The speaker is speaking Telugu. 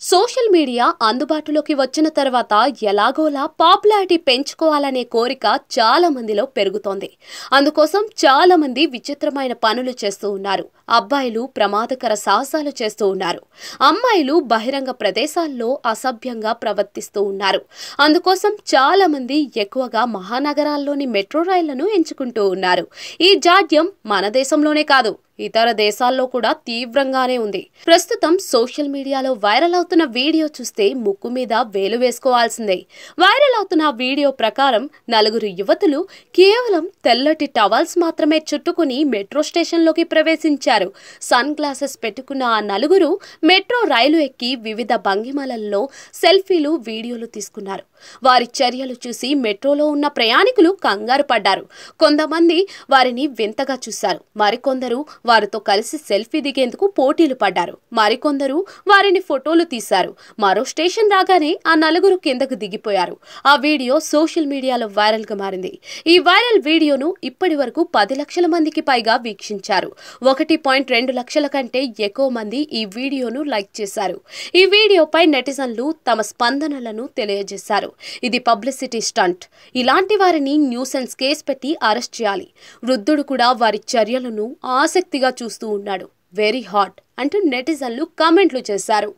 సోషల్ మీడియా అందుబాటులోకి వచ్చిన తర్వాత ఎలాగోలా పాపులారిటీ పెంచుకోవాలనే కోరిక చాలా మందిలో పెరుగుతోంది. అందుకోసం చాలా మంది విచిత్రమైన పనులు చేస్తూ ఉన్నారు. అబ్బాయిలు ప్రమాదకర సాహసాలు చేస్తూ ఉన్నారు. అమ్మాయిలు బహిరంగ ప్రదేశాల్లో అసభ్యంగా ప్రవర్తిస్తూ ఉన్నారు. అందుకోసం చాలా మంది ఎక్కువగా మహానగరాల్లోని మెట్రో రైళ్లను ఎంచుకుంటూ ఉన్నారు. ఈ జాడ్యం మన దేశంలోనే కాదు, ఇతర దేశాల్లో కూడా తీవ్రంగానే ఉంది. ప్రస్తుతం సోషల్ మీడియాలో వైరల్ అవుతున్న వీడియో చూస్తే ముక్కు మీద వేలు వేసుకోవాల్సిందే. వైరల్ అవుతున్న వీడియో ప్రకారం నలుగురు యువతులు కేవలం తెల్లటి టవల్స్ మాత్రమే చుట్టుకుని మెట్రో స్టేషన్లోకి ప్రవేశించారు. సన్ గ్లాసెస్ పెట్టుకున్న ఆ నలుగురు మెట్రో రైలు ఎక్కి వివిధ భంగిమలలో సెల్ఫీలు, వీడియోలు తీసుకున్నారు. వారి చర్యలు చూసి మెట్రోలో ఉన్న ప్రయాణికులు కంగారు పడ్డారు. కొంతమంది వారిని వింతగా చూశారు. మరికొందరు వారితో కలిసి సెల్ఫీ దిగేందుకు పోటీలు పడ్డారు. మరికొందరు వారిని ఫోటోలు తీశారు. మరో స్టేషన్ రాగానే ఆ నలుగురు కిందకు దిగిపోయారు. ఆ వీడియో సోషల్ మీడియాలో వైరల్ గా మారింది. ఈ వైరల్ వీడియోను ఇప్పటి వరకు 10 లక్షల మందికి పైగా వీక్షించారు. 1.2 లక్షల కంటే ఎక్కువ మంది ఈ వీడియోను లైక్ చేశారు. ఈ వీడియోపై నెటిజన్లు తమ స్పందనలను తెలియజేశారు. ఇది పబ్లిసిటీ స్టంట్, ఇలాంటి వారిని న్యూసెన్స్ కేసు పెట్టి అరెస్ట్ చేయాలి. వృద్ధుడు కూడా వారి చర్యలను ఆసక్తిగా చూస్తూ ఉన్నాడు. వెరీ హాట్ అంటూ నెటిజన్లు కామెంట్లు చేశారు.